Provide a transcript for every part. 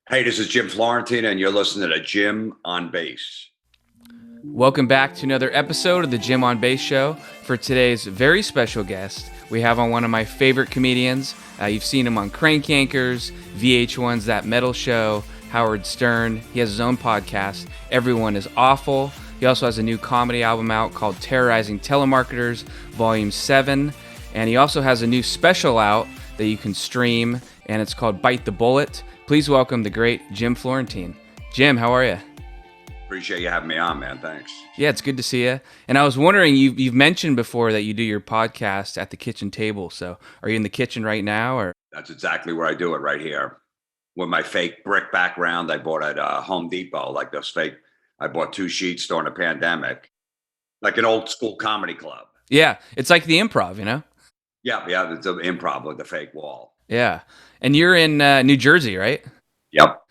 Hey, this is Jim Florentine, and you're listening to Jim on Bass. Welcome back to another episode of the Jim on Bass Show. For today's very special guest, we have on one of my favorite comedians. You've seen him on Crank Yankers, VH1's That Metal Show, Howard Stern. He has his own podcast, Everyone is Awful. He also has a new comedy album out called Terrorizing Telemarketers, Volume 7. And he also has a new special out that you can stream, and it's called Bite the Bullet. Please welcome the great Jim Florentine. Jim, how are you? Appreciate you having me on, man. Thanks. Yeah, it's good to see you. And I was wondering, you've mentioned before that you do your podcast at the kitchen table. So are you in the kitchen right now, or? That's exactly where I do it, right here. With my fake brick background I bought at Home Depot, like those fake. I bought 2 sheets during the pandemic, like an old school comedy club. Yeah, it's like the improv, you know? Yeah, it's an improv with the fake wall. Yeah. And you're in New Jersey, right? Yep.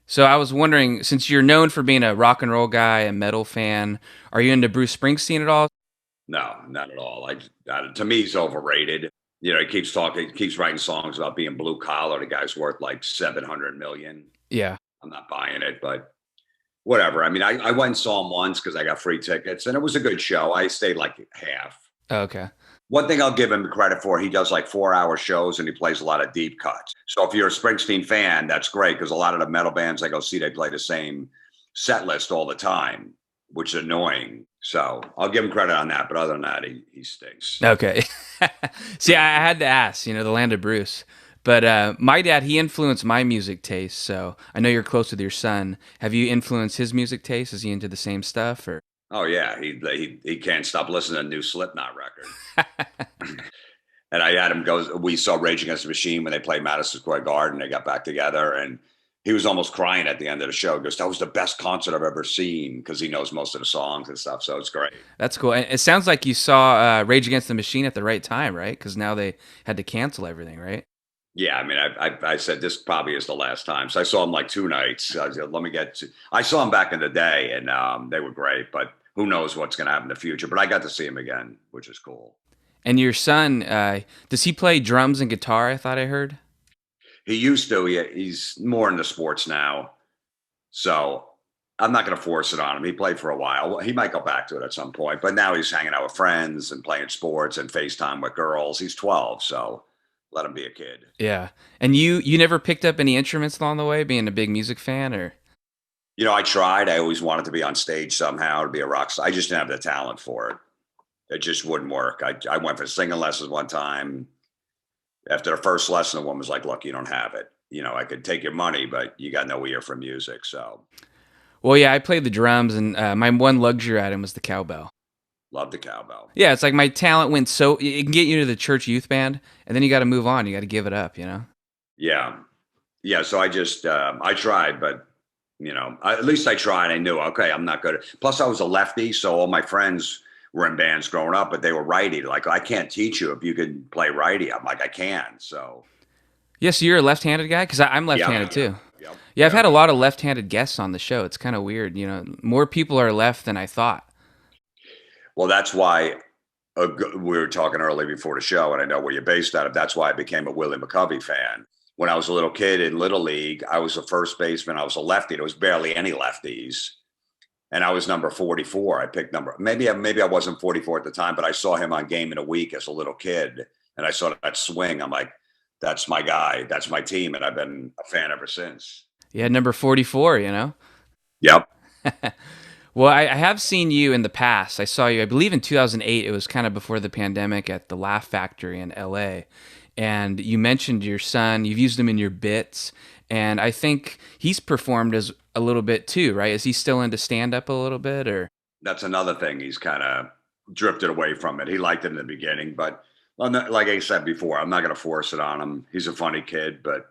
So I was wondering, since you're known for being a rock and roll guy, a metal fan, are you into Bruce Springsteen at all? No, not at all. To me, he's overrated. You know, he keeps talking, he keeps writing songs about being blue collar. The guy's worth like 700 million. Yeah. I'm not buying it, but whatever. I mean, I went and saw him once because I got free tickets, and it was a good show. I stayed like half. Okay. One thing I'll give him credit for, he does like 4-hour shows and he plays a lot of deep cuts. So if you're a Springsteen fan, that's great, because a lot of the metal bands I go see, they play the same set list all the time, which is annoying. So I'll give him credit on that. But other than that, he stinks. Okay. See, I had to ask, the land of Bruce. But my dad, he influenced my music taste. So I know you're close with your son. Have you influenced his music taste? Is he into the same stuff, or? Oh yeah, he can't stop listening to a new Slipknot record. And I had him go. We saw Rage Against the Machine when they played Madison Square Garden. They got back together, and he was almost crying at the end of the show. He goes, "That was the best concert I've ever seen," because he knows most of the songs and stuff. So it's great. That's cool. And it sounds like you saw Rage Against the Machine at the right time, right? Because now they had to cancel everything, right? Yeah, I mean, I said this probably is the last time. So I saw him like 2 nights. I said, let me get to. I saw him back in the day, and they were great. But who knows what's going to happen in the future? But I got to see him again, which is cool. And your son, does he play drums and guitar? I thought I heard. He used to. He's more into sports now. So I'm not going to force it on him. He played for a while. He might go back to it at some point. But now he's hanging out with friends and playing sports and FaceTime with girls. He's 12, so let him be a kid. Yeah. And you never picked up any instruments along the way, being a big music fan, or? You know, I tried. I always wanted to be on stage somehow, to be a rock star. I just didn't have the talent for it. It just wouldn't work. I went for singing lessons one time. After the first lesson, the woman was like, "Look, you don't have it. You know, I could take your money, but you got no ear for music." So, Well, yeah, I played the drums, and my one luxury item was the cowbell. love the cowbell. Yeah, it's like my talent went so it can get you to the church youth band, and then you got to move on. You got to give it up, you know. Yeah, yeah. So I just I tried, but at least I tried. I knew, okay, I'm not good. Plus, I was a lefty, so all my friends were in bands growing up, but they were righty. Like, I can't teach you if you can play righty. I'm like, I can. So Yeah, so you're a left-handed guy, because I'm left-handed too. Yeah, I've had a lot of left-handed guests on the show. It's kind of weird, More people are left than I thought. Well, that's why we were talking earlier before the show, and I know where you're based out of. That's why I became a Willie McCovey fan. When I was a little kid in Little League, I was a first baseman. I was a lefty. There was barely any lefties. And I was number 44. I picked maybe I wasn't 44 at the time, but I saw him on Game in a Week as a little kid. And I saw that swing. I'm like, that's my guy. That's my team. And I've been a fan ever since. Yeah, number 44, Yep. Well, I have seen you in the past. I saw you, I believe in 2008. It was kind of before the pandemic at the Laugh Factory in LA. And you mentioned your son. You've used him in your bits. And I think he's performed as a little bit too, right? Is he still into stand-up a little bit, or? That's another thing. He's kind of drifted away from it. He liked it in the beginning, but like I said before, I'm not going to force it on him. He's a funny kid, but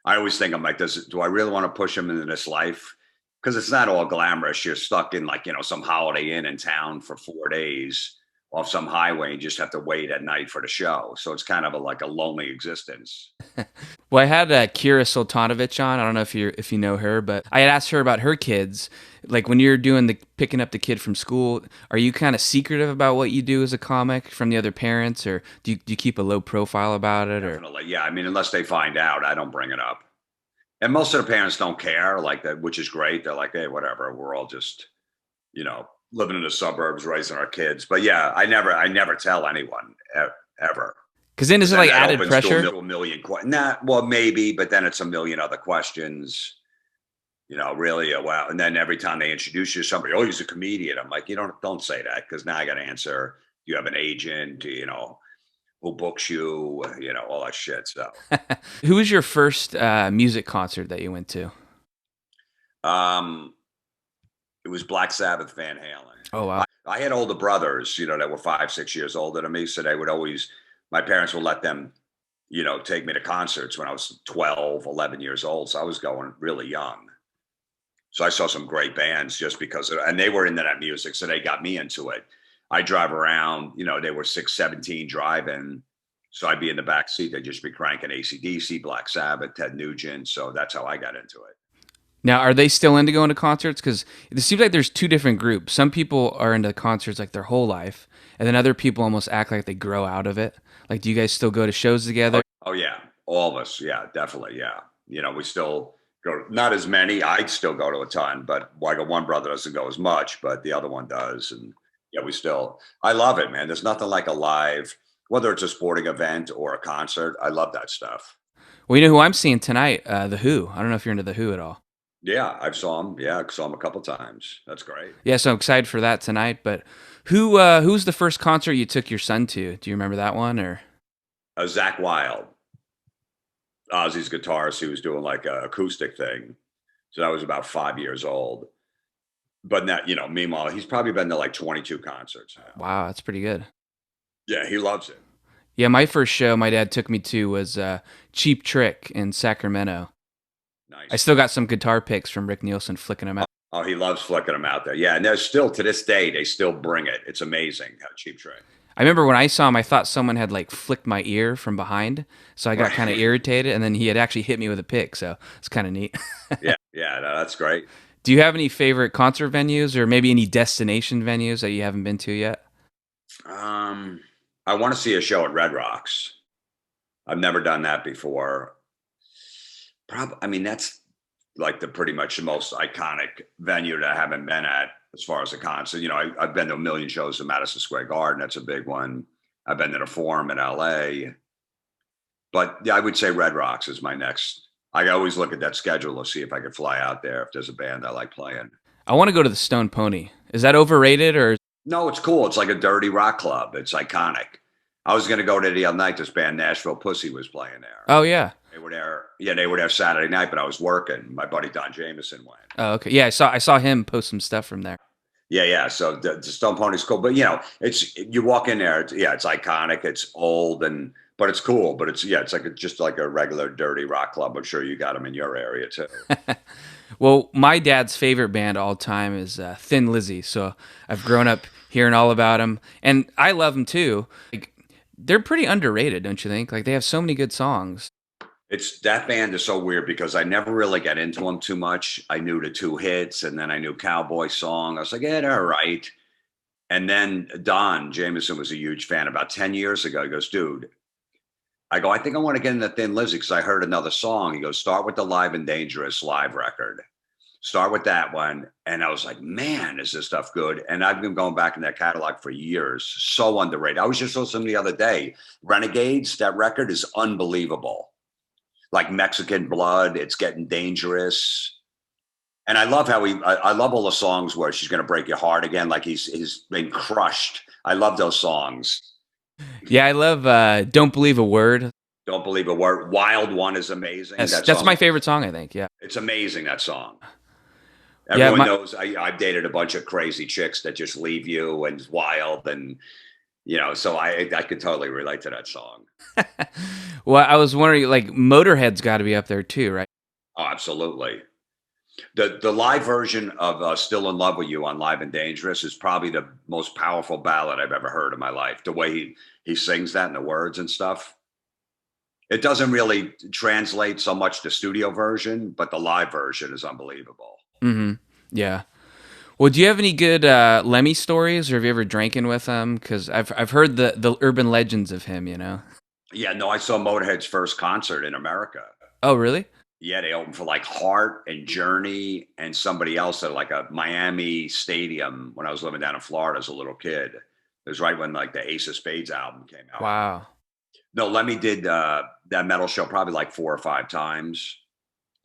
I always think, I'm like, do I really want to push him into this life? Because it's not all glamorous. You're stuck in some Holiday Inn in town for 4 days off some highway and just have to wait at night for the show. So it's kind of like a lonely existence. Well, I had Kira Sultanovich on. I don't know if you know her, but I had asked her about her kids. Like, when you're doing the picking up the kid from school, are you kind of secretive about what you do as a comic from the other parents, or do you keep a low profile about it? Or? Definitely, yeah. I mean, unless they find out, I don't bring it up. And most of the parents don't care like that, which is great. They're like, hey, whatever. We're all just, living in the suburbs, raising our kids. But yeah, I never tell anyone ever. Because then is Because it then like that added opens to pressure? a million questions. Nah, well, maybe, but then it's a million other questions. Really, wow. And then every time they introduce you to somebody, oh, he's a comedian. I'm like, you don't say that because now I got to answer. Do you have an agent? Who books you? All that shit. So, Who was your first music concert that you went to? um, it was Black Sabbath, Van Halen. Oh wow. I had older brothers, that were 5, 6 years older than me. So they would always, my parents would let them, take me to concerts when I was 12, 11 years old. So I was going really young. So I saw some great bands just because and they were into that music. So they got me into it. I drive around, they were 6, 17 driving. So I'd be in the back seat. They'd just be cranking AC/DC, Black Sabbath, Ted Nugent. So that's how I got into it. Now, are they still into going to concerts? Because it seems like there's two different groups. Some people are into concerts like their whole life, and then other people almost act like they grow out of it. Like, do you guys still go to shows together? Oh yeah. All of us. Yeah, definitely. Yeah. We still go, not as many. I still go to a ton, but like one brother doesn't go as much, but the other one does. And yeah, I love it, man. There's nothing like a live, whether it's a sporting event or a concert. I love that stuff. Well, you know who I'm seeing tonight? The Who. I don't know if you're into the Who at all. Yeah, I've saw him. Yeah, I saw him a couple times. That's great. Yeah, so I'm excited for that tonight. But who's the first concert you took your son to? Do you remember that one or? Zach Wild, Ozzy's guitarist. He was doing like a acoustic thing. So that was about 5 years old. But now, meanwhile, he's probably been to like 22 concerts now. Wow, that's pretty good. Yeah, he loves it. Yeah, my first show my dad took me to was Cheap Trick in Sacramento. Nice. I still got some guitar picks from Rick Nielsen flicking them out. Oh, he loves flicking them out there. Yeah, and there's still to this day they still bring it. It's amazing how Cheap Trick. I remember when I saw him, I thought someone had like flicked my ear from behind, so I got kind of irritated, and then he had actually hit me with a pick, so it's kind of neat. yeah, no, that's great. Do you have any favorite concert venues, or maybe any destination venues that you haven't been to yet? I want to see a show at Red Rocks. I've never done that before. I mean, that's like pretty much the most iconic venue that I haven't been at as far as a concert. I've been to a million shows in Madison Square Garden. That's a big one. I've been to the Forum in LA. But yeah, I would say Red Rocks is my next. I always look at that schedule to see if I could fly out there if there's a band I like playing. I want to go to the Stone Pony. Is that overrated or? No, it's cool. It's like a dirty rock club. It's iconic. I was going to go to the other night. This band Nashville Pussy was playing there. Oh yeah. They were there. Yeah, they were there Saturday night, but I was working. My buddy Don Jameson went. Oh okay. Yeah, I saw him post some stuff from there. Yeah. So the Stone Pony's cool, but it's you walk in there. It's iconic. It's old but it's cool. But it's like just like a regular dirty rock club. I'm sure you got them in your area too. Well, my dad's favorite band all time is Thin Lizzy. So I've grown up hearing all about them, and I love them too. Like, they're pretty underrated, don't you think? Like they have so many good songs. It's that band is so weird because I never really got into them too much. I knew the two hits, and then I knew Cowboy Song. I was like, yeah, they're all right. And then Don Jameson was a huge fan. About 10 years ago, he goes, dude, I go, I think I want to get into Thin Lizzy because I heard another song. He goes, start with the Live and Dangerous live record. Start with that one. And I was like, man, is this stuff good? And I've been going back in that catalog for years. So underrated. I was just listening the other day. Renegades, that record is unbelievable. Like Mexican Blood, it's getting dangerous. And I love how I love all the songs where she's going to break your heart again. Like he's been crushed. I love those songs. Yeah, I love Don't Believe a Word. Don't Believe a Word. Wild One is amazing. That's my favorite song, I think. Yeah. It's amazing, that song. Everyone knows I've dated a bunch of crazy chicks that just leave you and wild. And, so I could totally relate to that song. Well, I was wondering, like, Motorhead's got to be up there too, right? Oh, absolutely. The live version of Still in Love with You on Live and Dangerous is probably the most powerful ballad I've ever heard in my life. The way he sings that and the words and stuff. It doesn't really translate so much the studio version, but the live version is unbelievable. Mm-hmm. Yeah. Well, do you have any good Lemmy stories, or have you ever drinking with him? Because I've heard the urban legends of him, Yeah, no, I saw Motorhead's first concert in America. Oh, really? Yeah, they opened for like Heart and Journey and somebody else at like a Miami stadium when I was living down in Florida as a little kid. It was right when like the Ace of Spades album came out. Wow. No, Lemmy did that metal show probably like 4 or 5 times.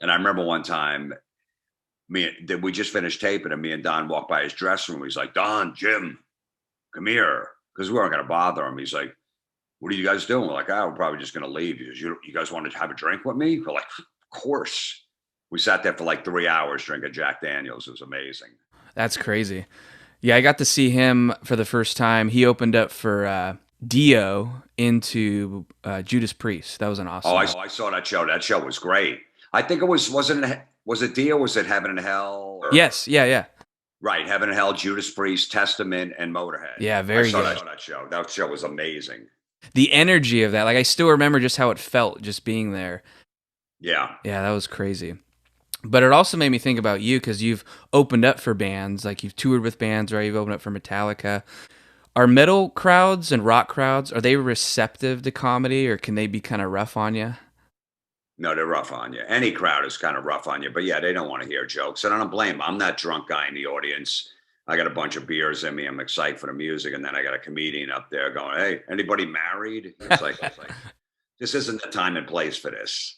And I remember one time we just finished taping and me and Don walked by his dressing room. He's like, Don, Jim, come here. Because we weren't going to bother him. He's like, what are you guys doing? We're like, oh, we're probably just going to leave. He goes, you guys want to have a drink with me? We're like, of course. We sat there for like 3 hours drinking Jack Daniels. It was amazing. That's crazy. Yeah, I got to see him for the first time. He opened up for Dio into Judas Priest. That was an awesome. Oh, I saw that show. That show was great. I think it was it Dio? Was it Heaven and Hell? Yes, yeah. Right, Heaven and Hell, Judas Priest, Testament, and Motorhead. Yeah, very good. I saw that show. That show was amazing. The energy of that, like I still remember just how it felt just being there. Yeah. Yeah, that was crazy. But it also made me think about you because you've opened up for bands, like you've toured with bands, right? You've opened up for Metallica. Are metal crowds and rock crowds, are they receptive to comedy or can they be kind of rough on you? No, they're rough on you. Any crowd is kind of rough on you, but yeah, they don't want to hear jokes. And I don't blame them. I'm that drunk guy in the audience. I got a bunch of beers in me. I'm excited for the music. And then I got a comedian up there going, hey, anybody married? It's like this isn't the time and place for this.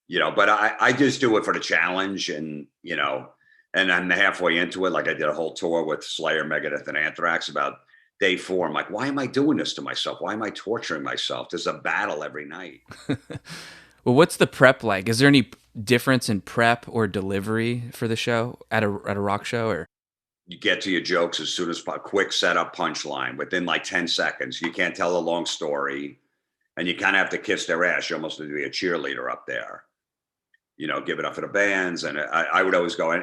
But I just do it for the challenge and I'm halfway into it. Like I did a whole tour with Slayer, Megadeth, and Anthrax about day 4. I'm like, why am I doing this to myself? Why am I torturing myself? There's a battle every night. Well, what's the prep like? Is there any difference in prep or delivery for the show at a rock show or? You get to your jokes as soon as possible. Quick setup, punchline within like 10 seconds. You can't tell a long story and you kind of have to kiss their ass. You almost need to be a cheerleader up there. Give it up for the bands. And I would always go,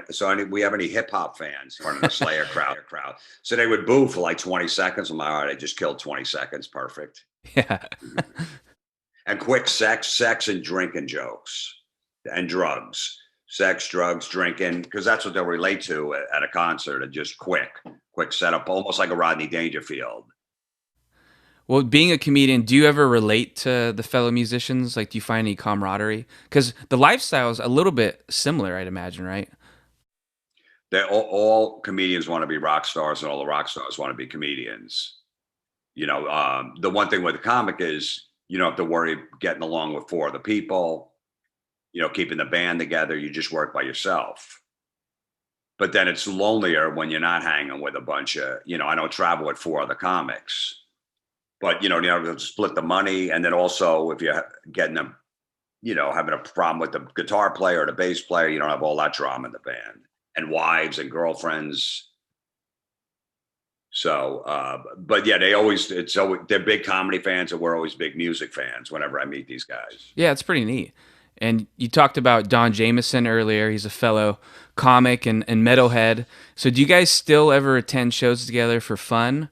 we have any hip hop fans in front of the Slayer crowd? So they would boo for like 20 seconds. I'm like, all right, I just killed 20 seconds. Perfect. Yeah. And quick sex and drinking jokes and drugs. Sex, drugs, drinking, because that's what they'll relate to at a concert. And just quick setup, almost like a Rodney Dangerfield. Well, being a comedian, do you ever relate to the fellow musicians? Like, do you find any camaraderie? Because the lifestyle is a little bit similar, I'd imagine, right? All comedians want to be rock stars, and all the rock stars want to be comedians. The one thing with a comic is you don't have to worry getting along with 4 other people. Keeping the band together, you just work by yourself. But then it's lonelier when you're not hanging with a bunch of, I don't travel with 4 other comics. But, you have to split the money. And then also if you're getting having a problem with the guitar player or the bass player, you don't have all that drama in the band. And wives and girlfriends. So, but yeah, they're big comedy fans and we're always big music fans whenever I meet these guys. Yeah, it's pretty neat. And you talked about Don Jameson earlier. He's a fellow comic and metalhead. So do you guys still ever attend shows together for fun?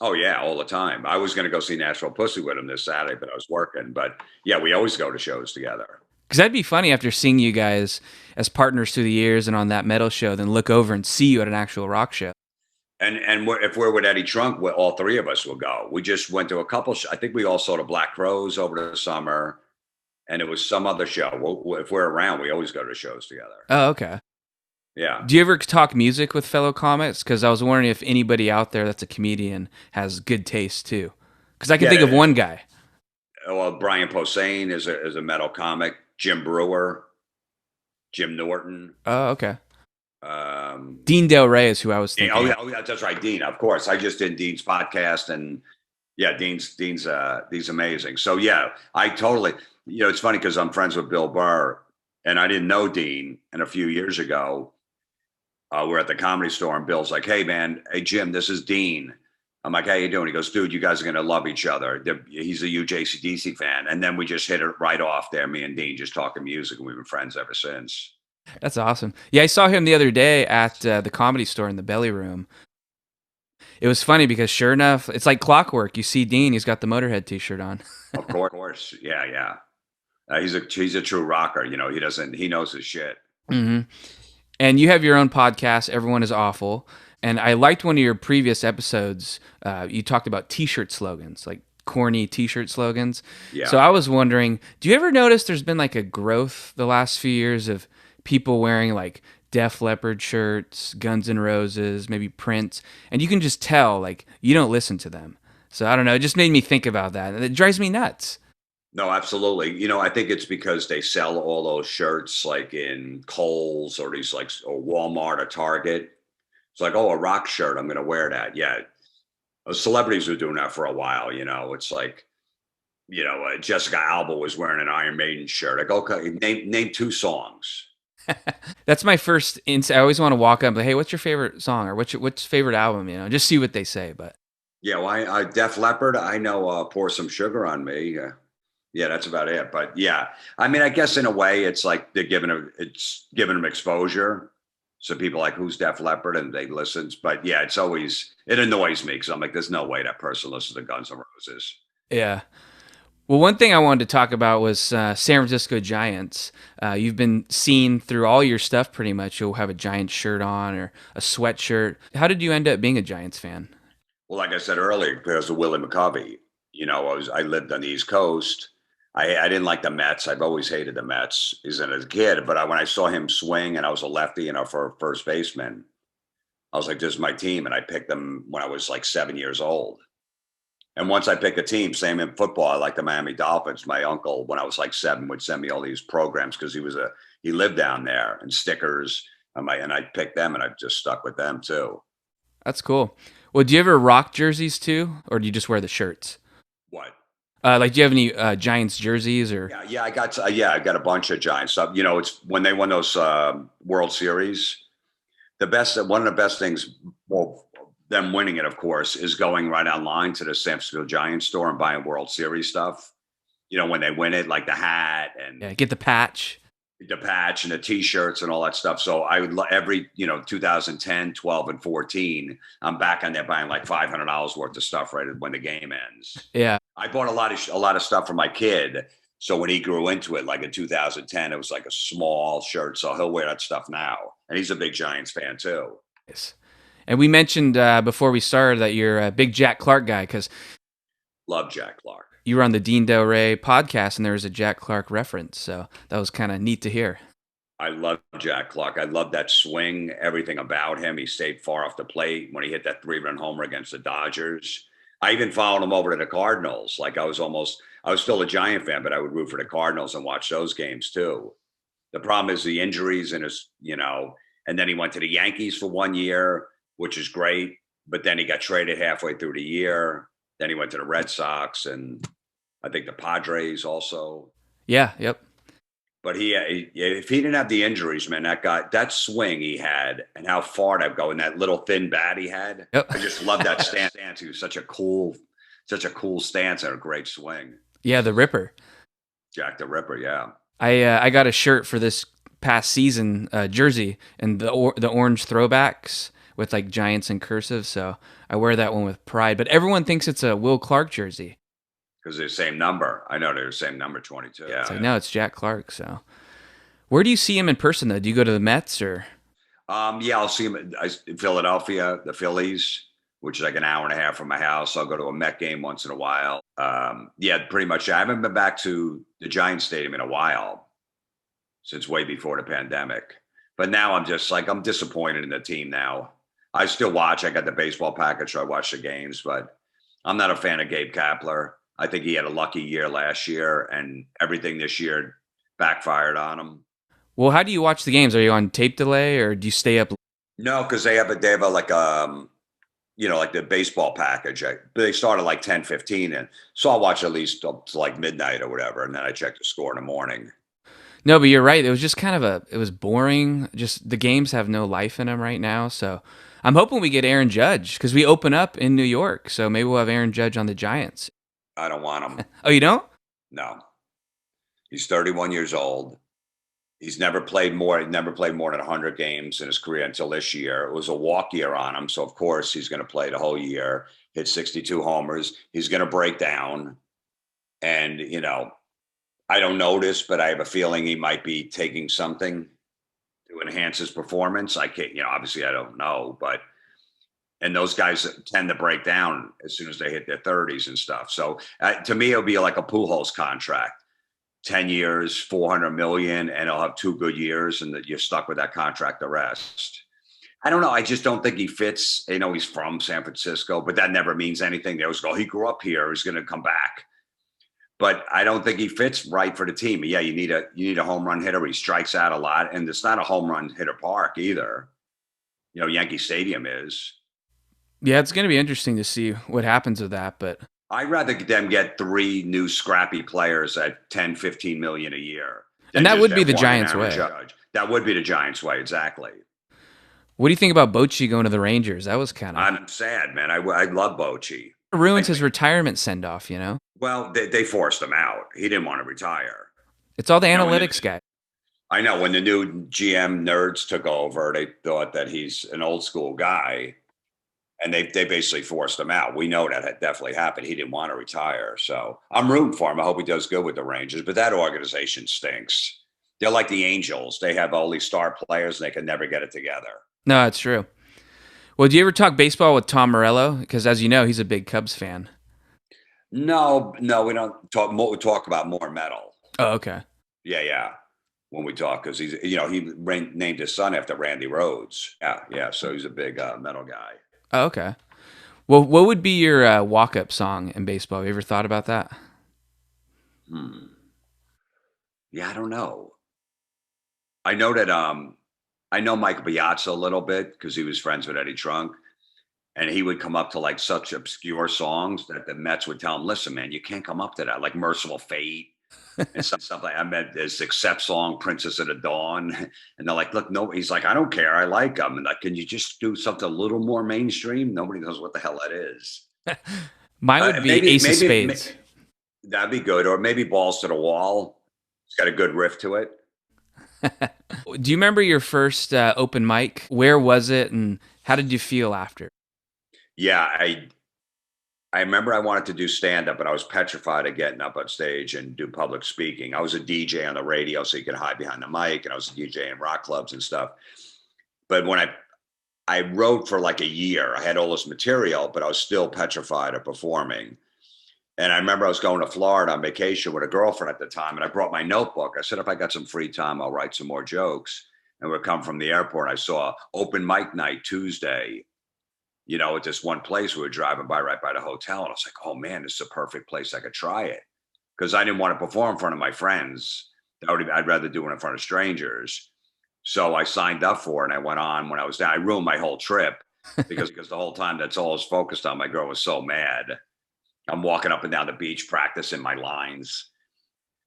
Oh, yeah, all the time. I was going to go see Nashville Pussy with him this Saturday, but I was working. But yeah, we always go to shows together. Because that'd be funny after seeing you guys as partners through the years and on that metal show, then look over and see you at an actual rock show. And if we're with Eddie Trunk, all 3 of us will go. We just went to a couple. I think we all saw the Black Crowes over the summer. And it was some other show. If we're around, we always go to shows together. Oh, okay. Yeah. Do you ever talk music with fellow comics? Because I was wondering if anybody out there that's a comedian has good taste too. Because I can think of one guy. Well, Brian Posehn is a metal comic. Jim Brewer, Jim Norton. Oh, okay. Dean Del Rey is who I was thinking. Oh, yeah, that's right, Dean. Of course, I just did Dean's podcast, and yeah, Dean's amazing. So yeah, I totally. It's funny because I'm friends with Bill Burr, and I didn't know Dean. And a few years ago, we're at the Comedy Store, and Bill's like, "Hey, man, hey Jim, this is Dean." I'm like, "How you doing?" He goes, "Dude, you guys are gonna love each other." He's a huge AC/DC fan, and then we just hit it right off there. Me and Dean just talking music, and we've been friends ever since. That's awesome. Yeah, I saw him the other day at the Comedy Store in the Belly Room. It was funny because sure enough, it's like clockwork. You see Dean, he's got the Motorhead T-shirt on. Of course, yeah. He's a true rocker. He knows his shit. Mm-hmm. And you have your own podcast, Everyone is Awful. And I liked one of your previous episodes. You talked about T-shirt slogans, like corny t-shirt slogans. So Yeah. I was wondering, do you ever notice there's been like a growth the last few years of people wearing like Def Leppard shirts, Guns N' Roses, maybe Prince, and you can just tell like you don't listen to them. So I don't know, it just made me think about that. And it drives me nuts. No, absolutely. I think it's because they sell all those shirts like in Kohl's or these like or Walmart or Target. It's like, oh, a rock shirt. I'm going to wear that. Yeah. Celebrities were doing that for a while. It's like, Jessica Alba was wearing an Iron Maiden shirt. I go, okay, name two songs. That's my first I always want to walk up and be, hey, what's your favorite song or what's favorite album, just see what they say. But Yeah, well, I Def Leppard. I know Pour Some Sugar on Me. Yeah, that's about it. But yeah, I mean, I guess in a way, it's like it's giving them exposure. So people like, who's Def Leppard, and they listen. But yeah, it annoys me because I'm like, there's no way that person listens to Guns N' Roses. yeah. Well, one thing I wanted to talk about was San Francisco Giants. You've been seen through all your stuff pretty much. You'll have a Giants shirt on or a sweatshirt. How did you end up being a Giants fan? Well, like I said earlier, because of Willie McCovey, I lived on the East Coast. I didn't like the Mets. I've always hated the Mets, even as a kid. But when I saw him swing, and I was a lefty, for first baseman, I was like, "This is my team," and I picked them when I was like 7 years old. And once I picked a team, same in football, I like the Miami Dolphins. My uncle, when I was like 7, would send me all these programs because he lived down there, and stickers. And I picked them, and I just stuck with them too. That's cool. Well, do you ever rock jerseys too, or do you just wear the shirts? What? Like, do you have any Giants jerseys or? I got a bunch of Giants stuff. It's when they won those World Series. One of the best things, well, them winning it, of course, is going right online to the San Francisco Giants store and buying World Series stuff. When they win it, like the hat and Yeah, get the patch. the patch and the T-shirts and all that stuff. So I would every 2010, 12, and 14, I'm back on there buying like $500 worth of stuff right when the game ends. Yeah. I bought a lot of stuff for my kid. So when he grew into it, like in 2010, it was like a small shirt. So he'll wear that stuff now. And he's a big Giants fan too. Yes. And we mentioned before we started that you're a big Jack Clark guy because Love Jack Clark. you were on the Dean Del Rey podcast and there was a Jack Clark reference. So that was kind of neat to hear. I love Jack Clark. I love that swing, everything about him. He stayed far off the plate when he hit that 3-run homer against the Dodgers. I even followed him over to the Cardinals. Like I was still a Giant fan, but I would root for the Cardinals and watch those games too. The problem is the injuries and and then he went to the Yankees for 1 year, which is great. But then he got traded halfway through the year. Then he went to the Red Sox and I think the Padres also. Yeah. Yep. But if he didn't have the injuries, man, that swing he had and how far that go and that little thin bat he had, Yep. I just love that stance. He was such a cool stance and a great swing. Yeah, the Ripper. Jack the Ripper, yeah. I got a shirt for this past season jersey and the orange throwbacks with like Giants in cursive. So I wear that one with pride. But everyone thinks it's a Will Clark jersey. Because they're the same number. I know they're the same number, 22. Yeah. It's like, no, it's Jack Clark. So where do you see him in person though? Do you go to the Mets or? Yeah, I'll see him in Philadelphia, the Phillies, which is like an hour and a half from my house. I'll go to a Met game once in a while. Yeah, pretty much. I haven't been back to the Giants Stadium in a while, since way before the pandemic. But now I'm just like, I'm disappointed in the team now. I still watch. I got the baseball package, so I watch the games, but I'm not a fan of Gabe Kapler. I think he had a lucky year last year, and everything this year backfired on him. Well, how do you watch the games? Are you on tape delay or do you stay up? No, because they have like like the baseball package. They start at like 10:15, and so I'll watch at least up to like midnight or whatever, and then I check the score in the morning. No, but you're right. It was just kind of it was boring. Just the games have no life in them right now. So I'm hoping we get Aaron Judge because we open up in New York. So maybe we'll have Aaron Judge on the Giants. I don't want him. Oh, you don't? No. He's 31 years old. He's never played more than 100 games in his career until this year. It was a walk year on him. So, of course, he's going to play the whole year, hit 62 homers. He's going to break down. And, I don't notice, but I have a feeling he might be taking something to enhance his performance. I can't, obviously I don't know, but And those guys tend to break down as soon as they hit their 30s and stuff. So to me, it'll be like a Pujols contract, 10 years, 400 million, and he'll have 2 good years, and that you're stuck with that contract the rest. I don't know. I just don't think he fits. He's from San Francisco, but that never means anything. They always go, he grew up here. He's going to come back. But I don't think he fits right for the team. Yeah, you need a home run hitter. He strikes out a lot, and it's not a home run hitter park either. Yankee Stadium is. Yeah, it's going to be interesting to see what happens with that. But I'd rather them get 3 new scrappy players at 10, 15 million a year. And that would be the Giants' way. That would be the Giants' way, exactly. What do you think about Bochy going to the Rangers? That was kind of... I'm sad, man. I love Bochy. It ruins his retirement send-off, Well, they forced him out. He didn't want to retire. It's all the analytics guy. I know. When the new GM nerds took over, they thought that he's an old school guy, and they basically forced him out. We know that had definitely happened. He didn't want to retire. So I'm rooting for him. I hope he does good with the Rangers. But that organization stinks. They're like the Angels. They have all these star players, and they can never get it together. No, that's true. Well, do you ever talk baseball with Tom Morello? Because as you know, he's a big Cubs fan. No, we don't talk. We talk about more metal. Oh, okay. Yeah. When we talk, because he's, he named his son after Randy Rhoads. Yeah. So he's a big metal guy. Oh, okay. Well, what would be your walk-up song in baseball? Have you ever thought about that? Yeah, I don't know. I know that I know Mike Piazza a little bit because he was friends with Eddie Trunk, and he would come up to like such obscure songs that the Mets would tell him, "Listen, man, you can't come up to that." Like "Merciful Fate" and stuff like. I met this Accept song, "Princess of the Dawn," and they're like, "Look, no," he's like, "I don't care, I like them." And like, "Can you just do something a little more mainstream?" Nobody knows what the hell that is. Mine would be Ace of Spades. That'd be good, or maybe Balls to the Wall. It's got a good riff to it. Do you remember your first open mic? Where was it, and how did you feel after? Yeah, I remember I wanted to do stand-up, but I was petrified of getting up on stage and do public speaking. I was a DJ on the radio, so you could hide behind the mic, and I was a DJ in rock clubs and stuff. But when I wrote for like a year, I had all this material, but I was still petrified of performing. And I remember I was going to Florida on vacation with a girlfriend at the time, and I brought my notebook. I said, if I got some free time, I'll write some more jokes. And we'd come from the airport. I saw open mic night Tuesday, at this one place. We were driving by right by the hotel. And I was like, oh man, this is a perfect place. I could try it. Because I didn't want to perform in front of my friends. I'd rather do it in front of strangers. So I signed up for it, and I went on. When I was there, I ruined my whole trip because the whole time that's all I was focused on. My girl was so mad. I'm walking up and down the beach practicing my lines.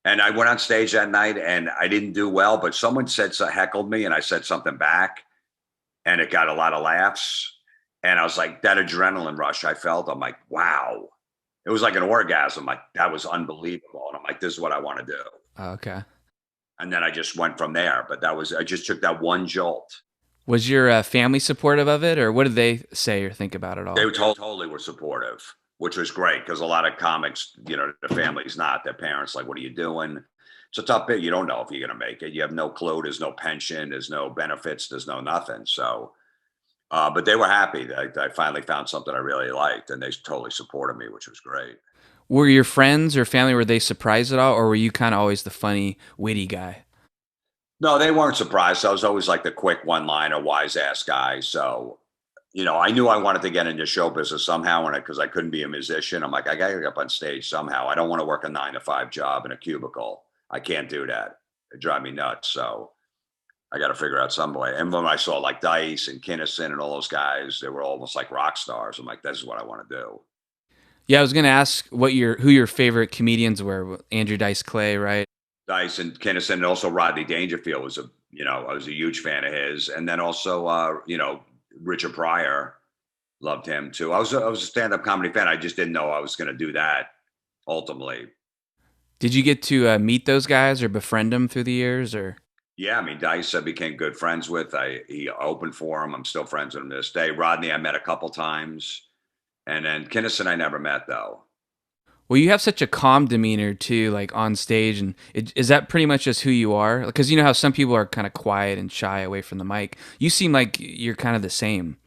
And I went on stage that night, and I didn't do well, but someone heckled me, and I said something back, and it got a lot of laughs. And I was like, that adrenaline rush I felt, I'm like, wow. It was like an orgasm. Like, that was unbelievable. And I'm like, this is what I want to do. Okay. And then I just went from there. But I just took that one jolt. Was your family supportive of it, or what did they say or think about it all? They totally were supportive, which was great, because a lot of comics, the family's not. Their parents like, what are you doing? It's a tough bit. You don't know if you're going to make it. You have no clue. There's no pension. There's no benefits. There's no nothing. So, but they were happy that I finally found something I really liked, and they totally supported me, which was great. Were your friends or family, were they surprised at all, or were you kind of always the funny, witty guy? No, they weren't surprised. I was always like the quick one-liner, wise-ass guy. So, I knew I wanted to get into show business somehow, because I couldn't be a musician. I'm like, I got to get up on stage somehow. I don't want to work a 9-to-5 job in a cubicle. I can't do that. It drives me nuts. So I got to figure out some way. And when I saw like Dice and Kinnison and all those guys, they were almost like rock stars. I'm like, this is what I want to do. Yeah, I was going to ask who your favorite comedians were. Andrew Dice Clay, right? Dice and Kinnison, and also Rodney Dangerfield I was a huge fan of his. And then also, Richard Pryor, loved him too. I was a stand-up comedy fan. I just didn't know I was going to do that ultimately. Did you get to meet those guys or befriend them through the years, or? Yeah, I mean, Dice I became good friends with. He opened for him. I'm still friends with him to this day. Rodney I met a couple times. And then Kinnison I never met, though. Well, you have such a calm demeanor too, like on stage, and is that pretty much just who you are? Because you know how some people are kind of quiet and shy away from the mic. You seem like you're kind of the same.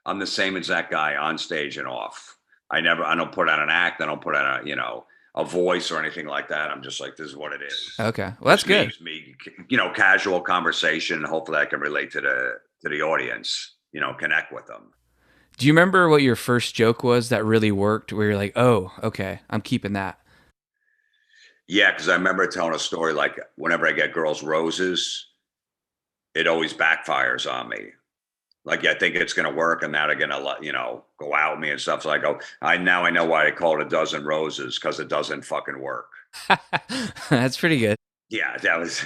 I'm the same exact guy on stage and off. I don't put on an act. I don't put on a voice or anything like that. I'm just like, this is what it is. Okay. Well, that's Just good. me, casual conversation. Hopefully I can relate to the audience, connect with them. Do you remember what your first joke was that really worked where you're like, oh, okay, I'm keeping that? Yeah, because I remember telling a story like whenever I get girls roses, it always backfires on me. Like I think it's gonna work, and now they're gonna go out with me and stuff. So I go, I know why they call it a dozen roses, because it doesn't fucking work. That's pretty good. Yeah, that was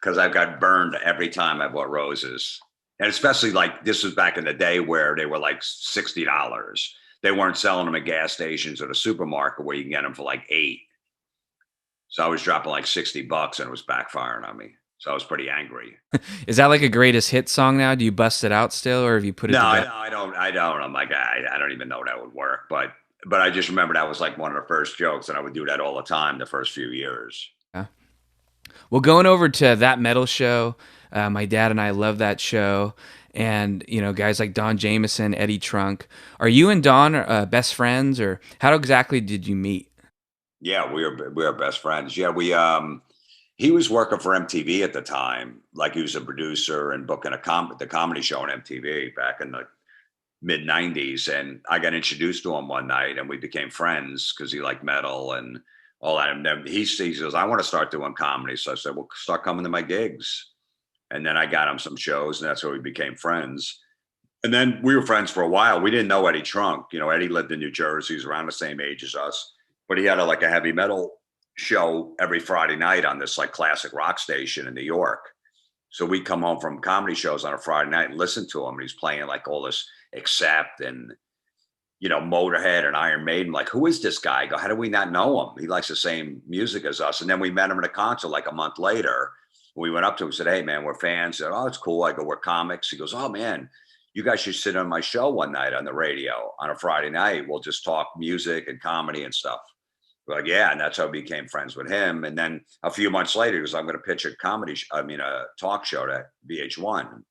because I've got burned every time I bought roses, and especially like this was back in the day where they were like $60. They weren't selling them at gas stations or the supermarket where you can get them for like 8. So I was dropping like $60 and it was backfiring on me. So I was pretty angry. Is that like a greatest hit song now? Do you bust it out still, or have you put it No, to bed? I don't. I don't. I'm like, I don't even know that would work. But I just remember that was like one of the first jokes, and I would do that all the time the first few years. Yeah. Well, going over to That Metal Show, my dad and I love that show. And, guys like Don Jameson, Eddie Trunk. Are you and Don best friends, or how exactly did you meet? Yeah, we are best friends. Yeah, he was working for MTV at the time, like he was a producer and booking the comedy show on MTV back in the mid '90s, and I got introduced to him one night, and we became friends because he liked metal and all that. And then he says, "I want to start doing comedy." So I said, "Well, start coming to my gigs." And then I got him some shows, and that's how we became friends. And then we were friends for a while. We didn't know Eddie Trunk. Eddie lived in New Jersey. He's around the same age as us, but he had like a heavy metal show every Friday night on this like classic rock station in New York. So we come home from comedy shows on a Friday night and listen to him. And he's playing like all this Accept and Motorhead and Iron Maiden. Like, who is this guy? I go, how do we not know him? He likes the same music as us. And then we met him at a concert like a month later. We went up to him and said, "Hey man, we're fans." He said, "Oh, it's cool." I go, "We're comics." He goes, "Oh man, you guys should sit on my show one night on the radio on a Friday night. We'll just talk music and comedy and stuff." We're like, yeah, and that's how I became friends with him. And then a few months later, he goes, "I'm going to pitch a a talk show to VH1,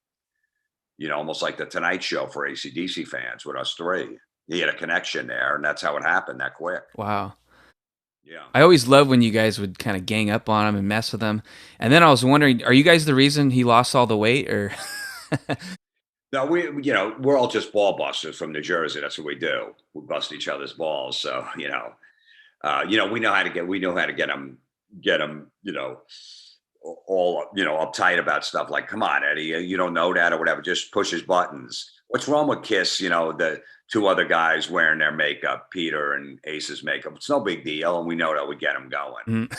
almost like the Tonight Show for AC/DC fans with us three." He had a connection there, and that's how it happened that quick. Wow. Yeah. I always love when you guys would kind of gang up on him and mess with him. And then I was wondering, are you guys the reason he lost all the weight, or? No, we're all just ball busters from New Jersey. That's what we do. We bust each other's balls. So, we know how to get them, all, uptight about stuff like, "Come on, Eddie, you don't know that," or whatever. Just push his buttons. What's wrong with Kiss? The two other guys wearing their makeup, Peter and Ace's makeup. It's no big deal. And we know that we get them going.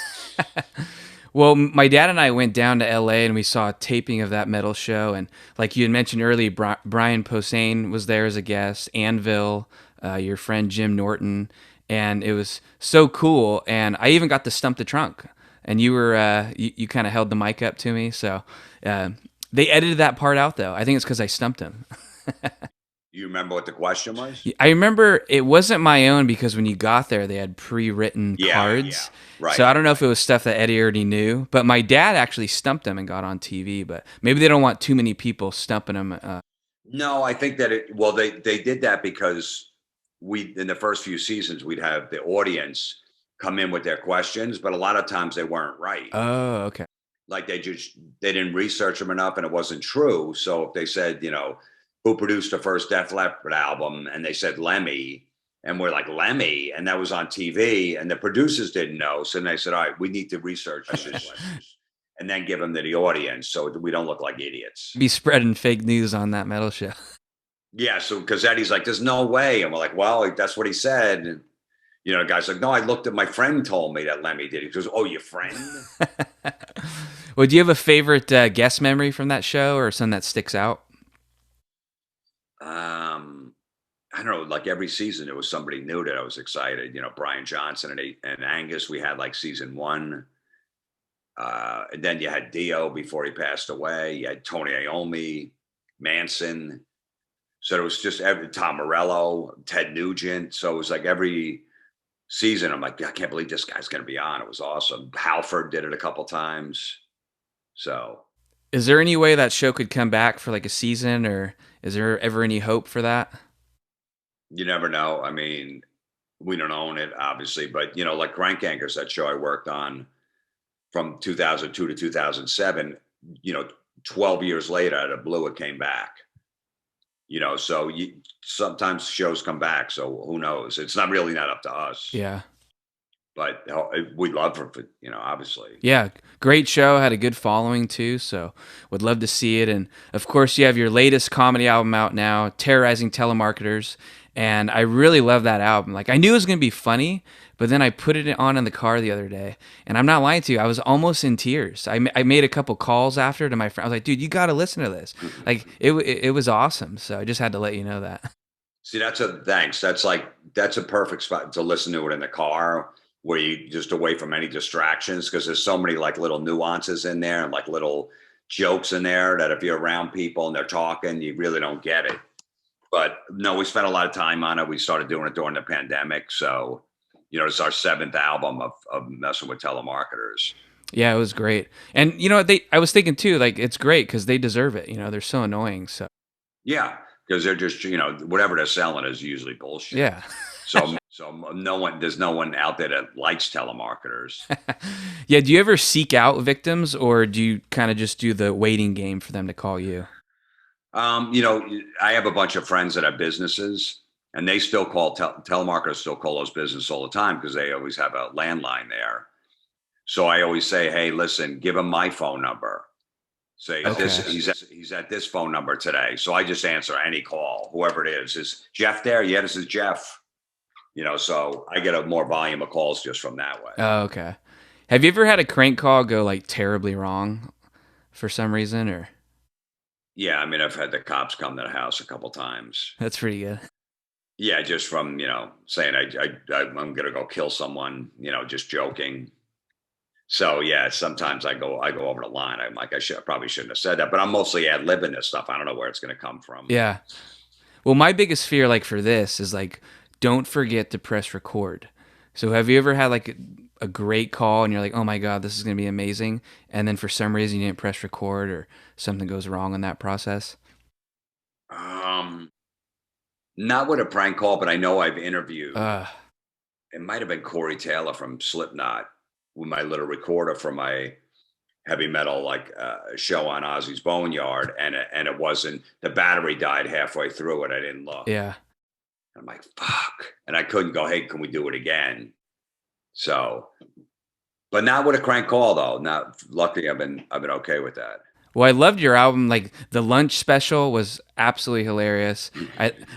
Well, my dad and I went down to LA and we saw a taping of That Metal Show. And like you had mentioned earlier, Brian Posehn was there as a guest, Anvil, your friend Jim Norton. And it was so cool. And I even got to stump the trunk. And you were, you kind of held the mic up to me. So they edited that part out, though. I think it's because I stumped him. You remember what the question was? I remember it wasn't my own because when you got there, they had pre-written cards. Yeah, right. So I don't know if it was stuff that Eddie already knew, but my dad actually stumped him and got on TV. But maybe they don't want too many people stumping him. No, I think that they did that because in the first few seasons, we'd have the audience come in with their questions, but a lot of times they weren't right. Oh, okay. Like they didn't research them enough and it wasn't true. So if they said, who produced the first Def Leppard album? And they said Lemmy, and we're like, Lemmy? And that was on TV, and the producers didn't know. So then they said, all right, we need to research this and then give them to the audience so we don't look like idiots. Be spreading fake news on That Metal Show. Yeah, so because Eddie's like, there's no way. And we're like, well, that's what he said. And, the guy's like, no, I looked at my friend told me that Lemmy did. He goes, oh, your friend? Well, do you have a favorite guest memory from that show or something that sticks out? I don't know, like every season there was somebody new that I was excited. Brian Johnson and Angus, we had like season 1. And then you had Dio before he passed away. You had Tony Iommi, Manson. So it was just Tom Morello, Ted Nugent. So it was like every season, I'm like, I can't believe this guy's going to be on. It was awesome. Halford did it a couple times. So Is there any way that show could come back for like a season, or is there ever any hope for that? You never know. I mean, we don't own it, obviously, but like Crank Yankers, that show I worked on from 2002 to 2007. You know, 12 years later, out of blue, it came back. So sometimes shows come back. So who knows? It's not really not up to us, Yeah. but we'd love for obviously. Yeah, great show. Had a good following too, so would love to see it. And of course, you have your latest comedy album out now, Terrorizing Telemarketers. And I really love that album. Like, I knew it was going to be funny, but then I put it on in the car the other day. And I'm not lying to you, I was almost in tears. I made a couple calls after to my friend. I was like, dude, you got to listen to this. Like, it was awesome. So I just had to let you know that. See, thanks. That's a perfect spot to listen to it in the car where you just away from any distractions because there's so many like little nuances in there and like little jokes in there that if you're around people and they're talking, you really don't get it. But no, we spent a lot of time on it. We started doing it during the pandemic. So, it's our seventh album of messing with telemarketers. Yeah, it was great. And I was thinking too, like, it's great because they deserve it. They're so annoying. So Yeah, because they're just, whatever they're selling is usually bullshit. yeah. So there's no one out there that likes telemarketers. Yeah, do you ever seek out victims, or do you kind of just do the waiting game for them to call you? I have a bunch of friends that have businesses and they still call telemarketers still call those business all the time because they always have a landline there. So I always say, hey, listen, give him my phone number. Say Okay. he's at this phone number today. So I just answer any call, whoever it is. Is Jeff there? Yeah, this is Jeff. So I get a more volume of calls just from that way. Oh, okay. Have you ever had a crank call go like terribly wrong for some reason, or Yeah, I mean, I've had the cops come to the house a couple times. that's pretty good? Yeah, just from saying I'm gonna go kill someone, just joking. So yeah, sometimes I go over the line. I'm like, I probably shouldn't have said that, but I'm mostly ad libbing this stuff. I don't know where it's gonna come from. Yeah. Well, my biggest fear, like for this, is like, don't forget to press record. So have you ever had like a great call and you're like, oh my God, this is gonna be amazing, and then for some reason you didn't press record or something goes wrong in that process? Um, Not with a prank call, but I know I've interviewed. Uh, It might have been Corey Taylor from Slipknot with my little recorder for my heavy metal show on Ozzy's Boneyard, and it wasn't, the battery died halfway through it. I didn't look. yeah. I'm like, fuck, and I couldn't go. Hey, can we do it again? So, but not with a crank call though. Not luckily, I've been okay with that. Well, I loved your album. Like the lunch special was absolutely hilarious.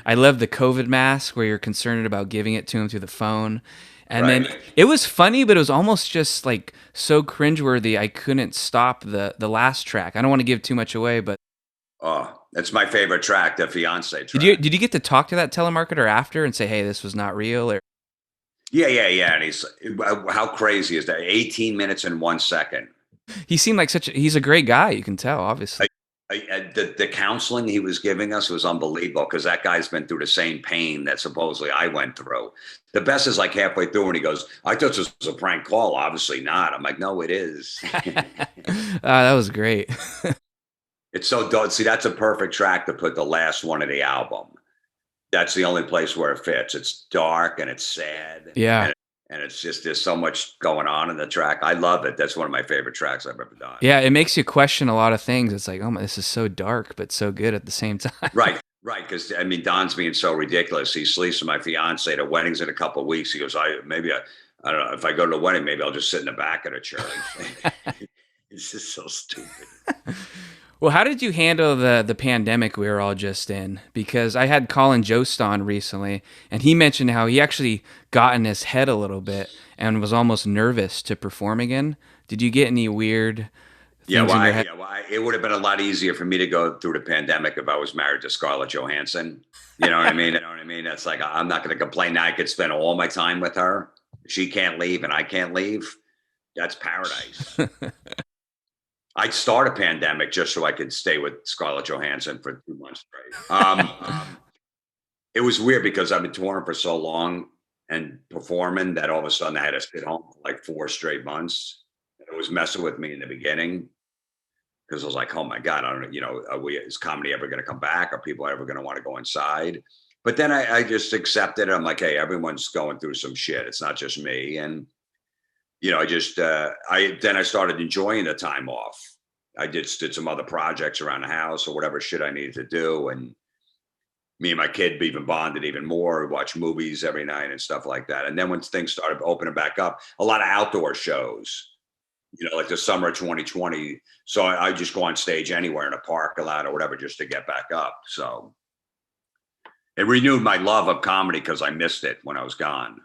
I love the COVID mask where you're concerned about giving it to him through the phone. And then Right. it was funny, but it was almost just like so cringeworthy. I couldn't stop the last track. I don't want to give too much away, but Oh, that's my favorite track, the Fiance track. did you get to talk to that telemarketer after and say, hey, this was not real? Or Yeah. And how crazy is that? 18 minutes and 1 second. he seemed like he's a great guy. You can tell, obviously. The counseling he was giving us was unbelievable because that guy's been through the same pain that supposedly I went through. The best is like halfway through and he goes, I thought this was a prank call. Obviously not. I'm like, no, it is. That was great. It's so dope. See, that's a perfect track to put the last one of the album. That's the only place where it fits. It's dark and it's sad. Yeah. And it's just, there's so much going on in the track. I love it. That's one of my favorite tracks I've ever done. Yeah, it makes you question a lot of things. It's like, oh my, this is so dark, but so good at the same time. Right. Because I mean, Don's being so ridiculous. He sleeps with my fiance. The wedding's in a couple of weeks. He goes, I don't know. If I go to the wedding, maybe I'll just sit in the back of the church. It's just so stupid. Well, how did you handle the pandemic we were all just in? Because I had Colin Jost on recently, and he mentioned how he actually got in his head a little bit and was almost nervous to perform again. Did you get any weird things in your head? It would have been a lot easier for me to go through the pandemic if I was married to Scarlett Johansson. You know what I mean? It's like, I'm not going to complain. Now I could spend all my time with her. She can't leave and I can't leave. That's paradise. I'd start a pandemic just so I could stay with Scarlett Johansson for 2 months straight. It was weird because I've been touring for so long and performing that all of a sudden I had to sit home for like 4 straight months. It was messing with me in the beginning because I was like, oh my God, I don't know, is comedy ever going to come back? Are people ever going to want to go inside? But then I just accepted it. I'm like, hey, everyone's going through some shit. It's not just me. And, I started enjoying the time off. I did some other projects around the house or whatever shit I needed to do. And me and my kid even bonded even more. We watched movies every night and stuff like that. And then when things started opening back up, a lot of outdoor shows, like the summer of 2020. So I just go on stage anywhere in a park a lot or whatever just to get back up. So it renewed my love of comedy because I missed it when I was gone.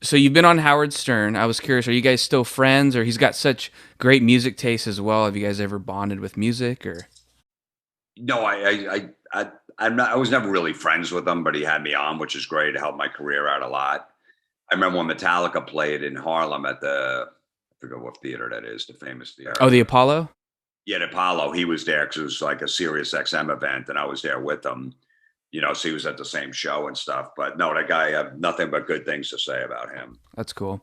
So you've been on Howard Stern. I was curious, are you guys still friends, or he's got such great music taste as well? Have you guys ever bonded with music, or? No, I was never really friends with him, but he had me on, which is great. It helped my career out a lot. I remember when Metallica played in Harlem at I forget what theater that is, the famous theater. Oh, the Apollo? Yeah, the Apollo. He was there because it was like a Sirius XM event, and I was there with him. So he was at the same show and stuff. But no, that guy, I have nothing but good things to say about him. That's cool.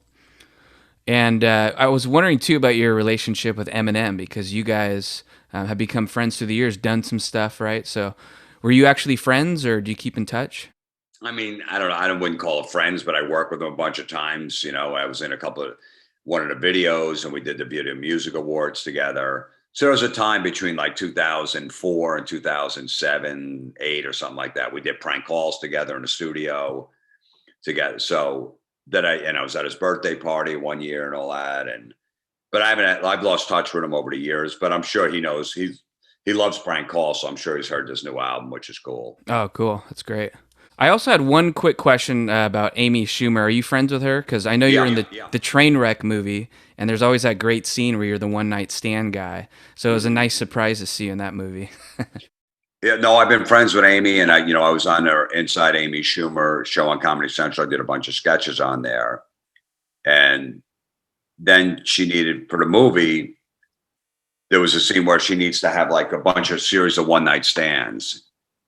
And I was wondering, too, about your relationship with Eminem, because you guys have become friends through the years, done some stuff, right? So were you actually friends, or do you keep in touch? I mean, I don't know. I wouldn't call it friends, but I worked with him a bunch of times. I was in one of the videos, and we did the Video Music Awards together. So there was a time between like 2004 and 2007, 8 or something like that. We did prank calls together in the studio together. So I was at his birthday party one year and all that. But I've lost touch with him over the years, but I'm sure he knows he loves prank calls. So I'm sure he's heard this new album, which is cool. Oh, cool. That's great. I also had one quick question about Amy Schumer. Are you friends with her? Because I know you're in the Trainwreck movie, and there's always that great scene where you're the one-night stand guy. So it was a nice surprise to see you in that movie. Yeah, no, I've been friends with Amy, and I was on her Inside Amy Schumer show on Comedy Central. I did a bunch of sketches on there, and then she needed for the movie. There was a scene where she needs to have like a bunch of series of one-night stands.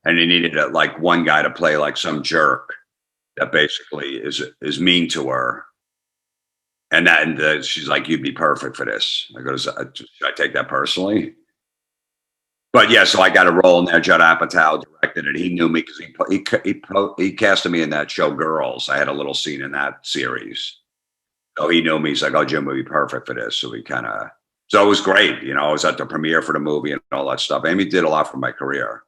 And he needed like one guy to play like some jerk that basically is mean to her. And she's like, "You'd be perfect for this." I go, "Should I take that personally?" But yeah, so I got a role in there. Judd Apatow directed it. He knew me because he casted me in that show Girls. I had a little scene in that series. So he knew me. He's like, "Oh, Jim would be perfect for this." So so it was great. I was at the premiere for the movie and all that stuff. Amy did a lot for my career.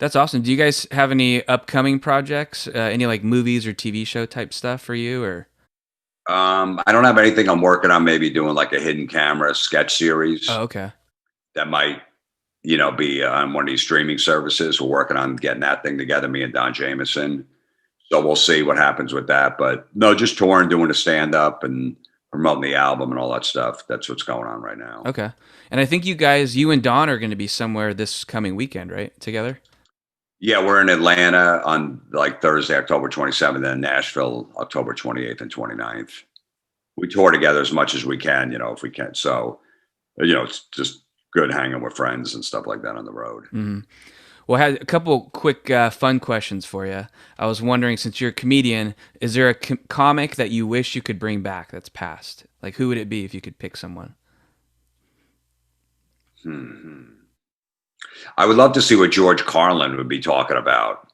That's awesome. Do you guys have any upcoming projects? Any like movies or TV show type stuff for you, or? I don't have anything I'm working on. Maybe doing like a hidden camera sketch series. Oh, okay. That might, be on one of these streaming services. We're working on getting that thing together, me and Don Jameson. So we'll see what happens with that. But no, just touring, doing a stand up and promoting the album and all that stuff. That's what's going on right now. Okay. And I think you and Don are going to be somewhere this coming weekend, right? Together? Yeah, we're in Atlanta on like Thursday, October 27th, and Nashville, October 28th and 29th. We tour together as much as we can, if we can. So, it's just good hanging with friends and stuff like that on the road. Mm-hmm. Well, I had a couple quick fun questions for you. I was wondering, since you're a comedian, is there a comic that you wish you could bring back that's passed? Like, who would it be if you could pick someone? I would love to see what George Carlin would be talking about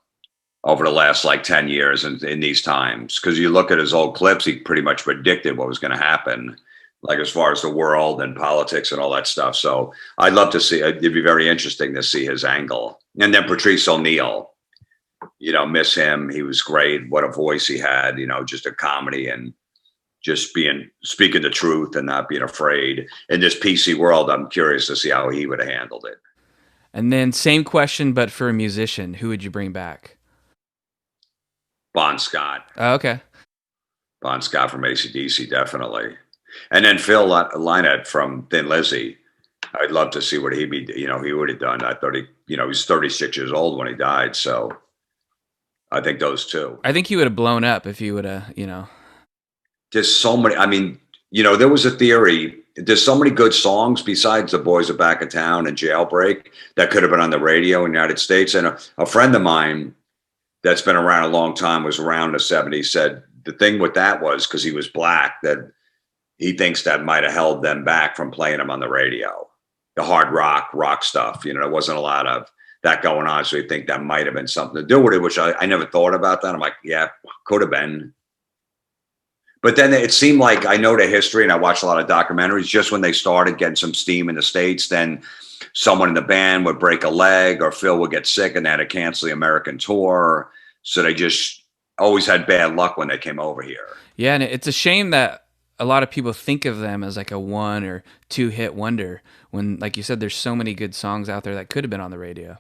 over the last like 10 years in these times. Because you look at his old clips, he pretty much predicted what was going to happen, like as far as the world and politics and all that stuff. So I'd love to see, it'd be very interesting to see his angle. And then Patrice O'Neill, miss him. He was great. What a voice he had, just a comedy and just speaking the truth and not being afraid. In this PC world, I'm curious to see how he would have handled it. And then same question, but for a musician, who would you bring back? Bon Scott. Oh, okay. Bon Scott from AC/DC, definitely. And then Phil Lynott from Thin Lizzy. I'd love to see what he would have done. I thought he was 36 years old when he died. So I think those two. I think he would have blown up if he would have, There's so many. I mean, there was a theory. There's so many good songs besides The Boys Are Back in Town and Jailbreak that could have been on the radio in the United States. And a friend of mine that's been around a long time, was around the 70s, said the thing with that was because he was black, that he thinks that might have held them back from playing him on the radio. the hard rock stuff. There wasn't a lot of that going on. So you think that might have been something to do with it, which I never thought about that. I'm like, yeah, could have been. But then it seemed like, I know the history and I watched a lot of documentaries, just when they started getting some steam in the States, then someone in the band would break a leg or Phil would get sick and they had to cancel the American tour. So they just always had bad luck when they came over here. Yeah, and it's a shame that a lot of people think of them as like a 1 or 2 hit wonder when, like you said, there's so many good songs out there that could have been on the radio.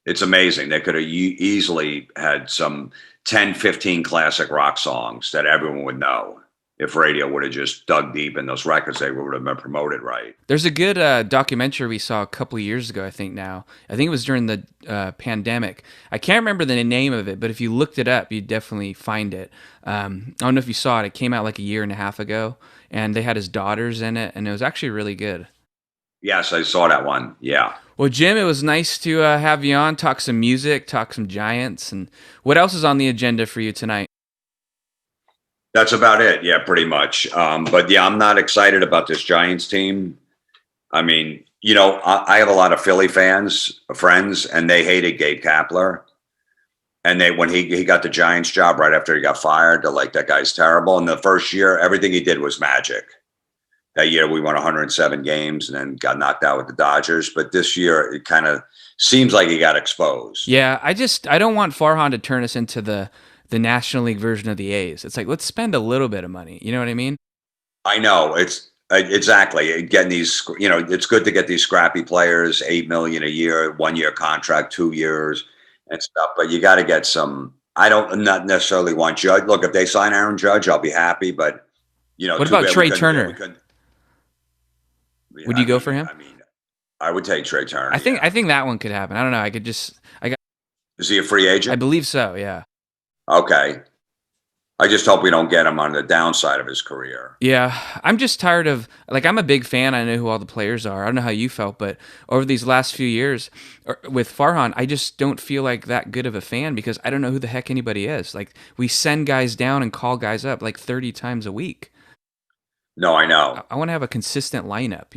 It's amazing. They could have easily had some 10, 15 classic rock songs that everyone would know. If radio would have just dug deep in those records, they would have been promoted right. There's a good documentary we saw a couple of years ago, I think it was during the pandemic. I can't remember the name of it, but if you looked it up, you'd definitely find it. I don't know if you saw it. It came out like a year and a half ago, and they had his daughters in it, and it was actually really good. Yes, I saw that one. Yeah. Well, Jim, it was nice to have you on, talk some music, talk some Giants, and what else is on the agenda for you tonight? That's about it. Yeah, pretty much. But yeah, I'm not excited about this Giants team. I mean, I have a lot of Philly friends, and they hated Gabe Kapler. And when he got the Giants job right after he got fired, they're like, that guy's terrible. And the first year, everything he did was magic. That year we won 107 games and then got knocked out with the Dodgers. But this year it kind of seems like he got exposed. Yeah, I don't want Farhan to turn us into the National League version of the A's. It's like, let's spend a little bit of money. You know what I mean? I know. It's exactly getting these, it's good to get these scrappy players, $8 million a year, 1 year contract, 2 years and stuff. But you got to get some, not necessarily want Judge. Look, if they sign Aaron Judge, I'll be happy. But, what about Trey Turner? Would you go for him? I mean, I would take Trey Turner. I think that one could happen. I don't know. Is he a free agent? I believe so. Yeah. Okay. I just hope we don't get him on the downside of his career. Yeah. I'm just tired of, I'm a big fan. I know who all the players are. I don't know how you felt, but over these last few years with Farhan, I just don't feel like that good of a fan because I don't know who the heck anybody is. Like, we send guys down and call guys up like 30 times a week. No, I know. I want to have a consistent lineup,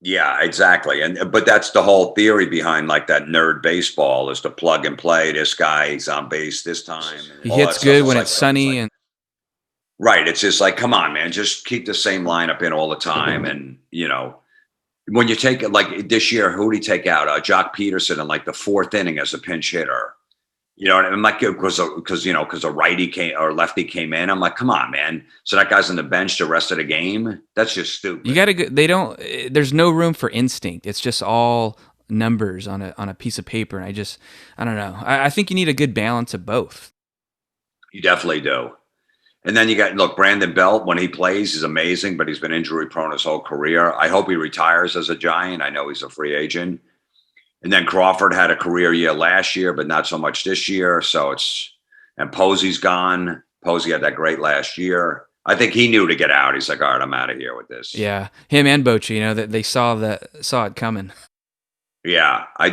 Yeah, exactly. But that's the whole theory behind like that nerd baseball is to plug and play. This guy, he's on base this time. He hits good when it's sunny. And right. It's just like, come on, man, just keep the same lineup in all the time. And, when you take it like this year, who did he take out? Jock Peterson in like the 4th inning as a pinch hitter. And I'm like, because a righty came or lefty came in. I'm like, come on, man. So that guy's on the bench the rest of the game. That's just stupid. You got to. There's no room for instinct. It's just all numbers on a piece of paper. And I don't know. I think you need a good balance of both. You definitely do. And then you got Brandon Belt when he plays, he's amazing, but he's been injury prone his whole career. I hope he retires as a Giant. I know he's a free agent. And then Crawford had a career year last year, but not so much this year. And Posey's gone. Posey had that great last year. I think he knew to get out. He's like, all right, I'm out of here with this. Yeah, him and Bochy, that they saw it coming. Yeah, I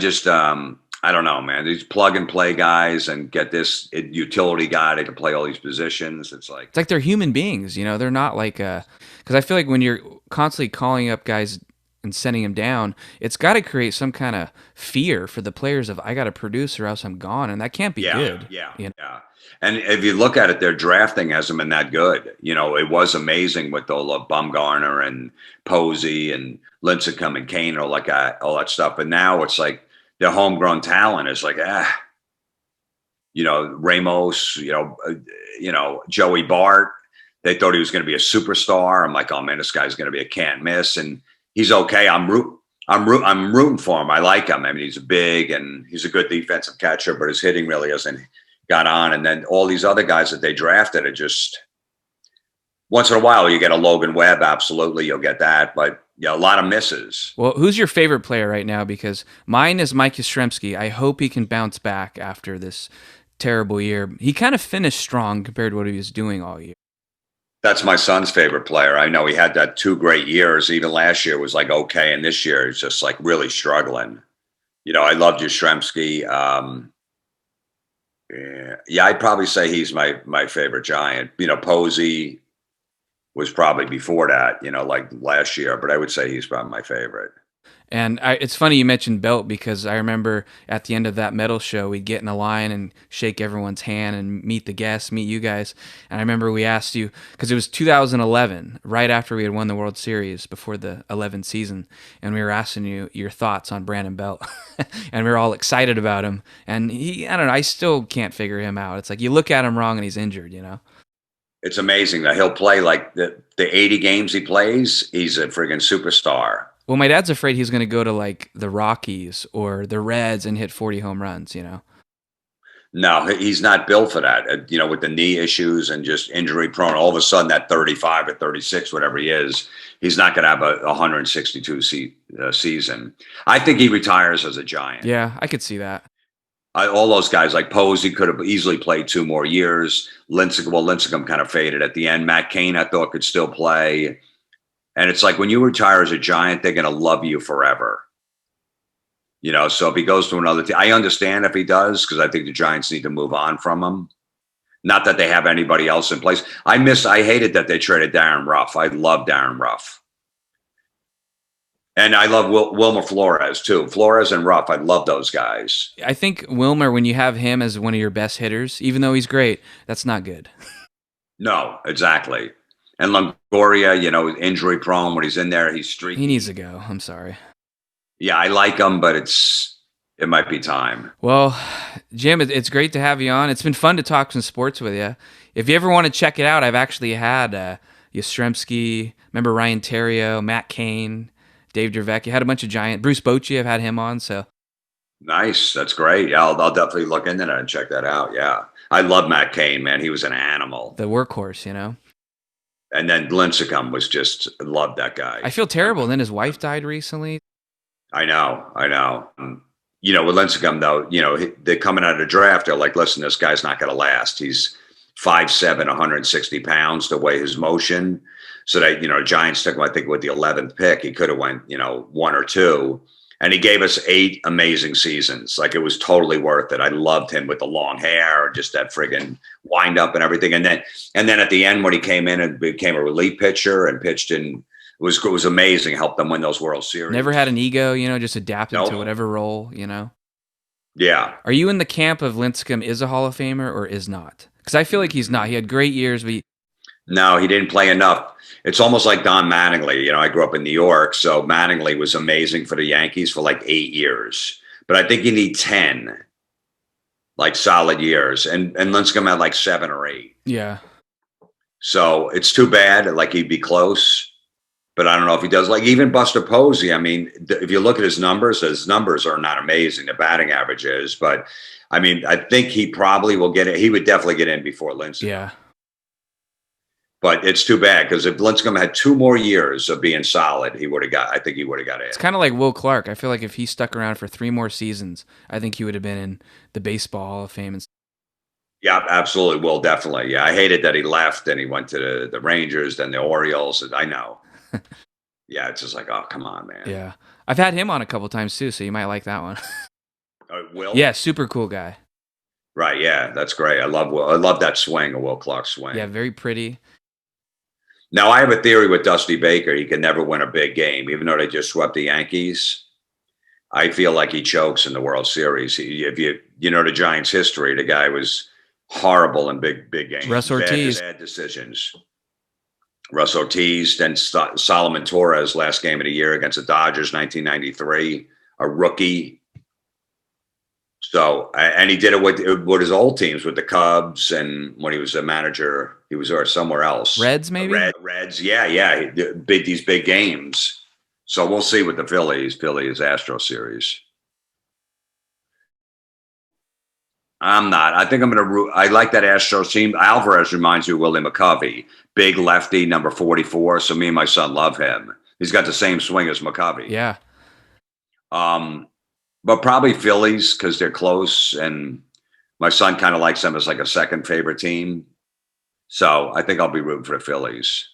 don't know, man. These plug and play guys and get this utility guy that can play all these positions. It's like they're human beings. They're not like because I feel like when you're constantly calling up guys and sending him down, it's got to create some kind of fear for the players of I got to produce or else I'm gone, and that can't be good. Yeah. And if you look at it, their drafting hasn't been that good. It was amazing with all of Bumgarner and Posey and Lincecum and Kane and all that stuff. But now it's like their homegrown talent is like Ramos, Joey Bart. They thought he was going to be a superstar. I'm like, oh man, this guy's going to be a can't miss, and he's okay. I'm rooting for him. I like him. I mean, he's big and he's a good defensive catcher, but his hitting really hasn't got on. And then all these other guys that they drafted are just once in a while you get a Logan Webb. Absolutely, you'll get that, but a lot of misses. Well, who's your favorite player right now? Because mine is Mike Yastrzemski. I hope he can bounce back after this terrible year. He kind of finished strong compared to what he was doing all year. That's my son's favorite player. I know he had that 2 great years. Even last year was like okay, and this year he's just like really struggling. I loved Yastrzemski. I'd probably say he's my favorite Giant. Posey, was probably before that, like last year, but I would say he's probably my favorite. And it's funny you mentioned Belt because I remember at the end of that metal show, we'd get in a line and shake everyone's hand and meet the guests, meet you guys. And I remember we asked you, because it was 2011, right after we had won the World Series before the 11th season. And we were asking you your thoughts on Brandon Belt. And we were all excited about him. And I don't know, I still can't figure him out. It's like you look at him wrong and he's injured, It's amazing that he'll play like the 80 games he plays. He's a friggin' superstar. Well, my dad's afraid he's going to go to like the Rockies or the Reds and hit 40 home runs, No, he's not built for that. With the knee issues and just injury prone, all of a sudden that 35 or 36, whatever he is, he's not going to have a 162 season. I think he retires as a Giant. Yeah, I could see that. All those guys like Posey could have easily played 2 more years. Lincecum kind of faded at the end. Matt Cain, I thought, could still play. And it's like when you retire as a Giant, they're going to love you forever. So if he goes to another team, I understand if he does, because I think the Giants need to move on from him. Not that they have anybody else in place. I hated that they traded Darren Ruff. I love Darren Ruff. And I love Wilmer Flores, too. Flores and Ruff, I love those guys. I think Wilmer, when you have him as one of your best hitters, even though he's great, that's not good. No, exactly. And Longoria, injury prone. When he's in there, he's streaky. He needs to go. I'm sorry. Yeah, I like him, but it might be time. Well, Jim, it's great to have you on. It's been fun to talk some sports with you. If you ever want to check it out, I've actually had Yastrzemski, remember Ryan Theriot, Matt Cain, Dave Dervecki. Had a bunch of Giant. Bruce Bochy, I've had him on. So nice. That's great. Yeah, I'll definitely look into that and check that out. Yeah. I love Matt Cain, man. He was an animal. The workhorse, And then Lincecum was just, loved that guy. I feel terrible. And then his wife died recently. I know. With Lincecum, though, they're coming out of the draft. They're like, listen, this guy's not going to last. He's 5'7", 160 pounds to weigh his motion. So that, Giants took him, I think, with the 11th pick. He could have went, 1 or 2. And he gave us 8 amazing seasons. Like, it was totally worth it. I loved him with the long hair, just that friggin' wind up and everything. And then at the end, when he came in and became a relief pitcher and pitched in, it was amazing. Helped them win those World Series. Never had an ego, just adapted to whatever role, Yeah. Are you in the camp of Lincecum is a Hall of Famer or is not? Because I feel like he's not. He had great years, but no, he didn't play enough. It's almost like Don Mattingly. I grew up in New York, so Mattingly was amazing for the Yankees for like 8 years. But I think you need 10, like solid years. And Lincecum had like 7 or 8. Yeah. So it's too bad. Like, he'd be close. But I don't know if he does. Like, even Buster Posey, I mean, if you look at his numbers are not amazing. The batting average is. But, I mean, I think he probably will get it. He would definitely get in before Lincecum. Yeah. But it's too bad, because if Lincecum had 2 more years of being solid, I think he would have got in. It's kind of like Will Clark. I feel like if he stuck around for 3 more seasons, I think he would have been in the Baseball Hall of Fame. Yeah, absolutely. Will, definitely. Yeah, I hated that he left and he went to the Rangers, then the Orioles. I know. Yeah, it's just like, oh, come on, man. Yeah. I've had him on a couple times too, so you might like that one. Will? Yeah, super cool guy. Right, yeah, that's great. I love Will. I love that swing, a Will Clark swing. Yeah, very pretty. Now, I have a theory with Dusty Baker. He can never win a big game, even though they just swept the Yankees. I feel like he chokes in the World Series. If you know the Giants' history, the guy was horrible in big games. Russ Ortiz. Bad decisions. Russ Ortiz, then Solomon Torres, last game of the year against the Dodgers, 1993, a rookie. So, and he did it with his old teams, with the Cubs, and when he was a manager, he was somewhere else. Reds, maybe? Reds, yeah. These big games. So we'll see with the Phillies-Astro series. I'm not. I think I'm going to root. I like that Astros team. Alvarez reminds me of Willie McCovey. Big lefty, number 44. So me and my son love him. He's got the same swing as McCovey. Yeah. But probably Phillies, because they're close. And my son kind of likes them as like a second favorite team. So I think I'll be rooting for the Phillies.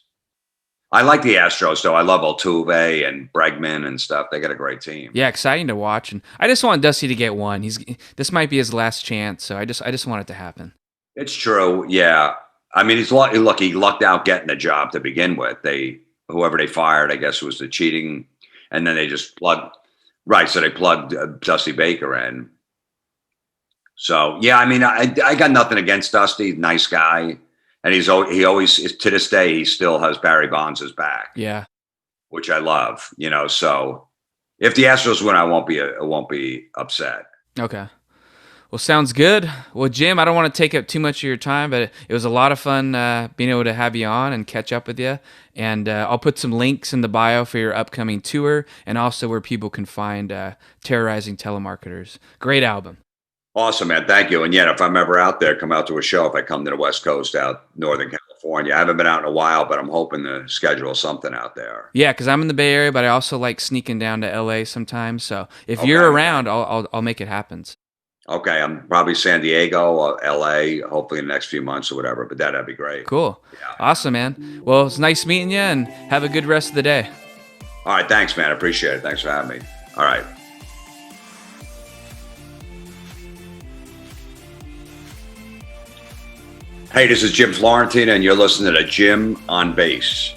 I like the Astros, though. I love Altuve and Bregman and stuff. They got a great team. Yeah, exciting to watch. And I just want Dusty to get one. This might be his last chance, so I just want it to happen. It's true. Yeah. I mean, look, he lucked out getting the job to begin with. Whoever they fired, I guess, was the cheating, and then they just plugged. Right, so they plugged Dusty Baker in. So yeah, I mean, I got nothing against Dusty, nice guy, and he always to this day he still has Barry Bonds' back, Yeah. which I love. So if the Astros win, I won't be upset. Okay. Well, sounds good. Well, Jim, I don't want to take up too much of your time, but it was a lot of fun being able to have you on and catch up with you. And I'll put some links in the bio for your upcoming tour and also where people can find Terrorizing Telemarketers. Great album. Awesome, man. Thank you. And yet, if I'm ever out there, come out to a show. If I come to the West Coast out Northern California, I haven't been out in a while, but I'm hoping to schedule something out there. Yeah, because I'm in the Bay Area, but I also like sneaking down to LA sometimes. So if Okay. you're around, I'll make it happen. Okay, I'm probably San Diego or LA, hopefully in the next few months or whatever, but that'd be great. Cool. Yeah. Awesome, man. Well, it's nice meeting you, and have a good rest of the day. All right, thanks, man. I appreciate it. Thanks for having me. All right. Hey, this is Jim Florentine, and you're listening to Jim on Base.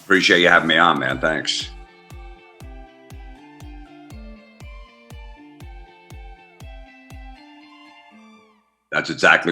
Appreciate you having me on, man. Thanks. That's exactly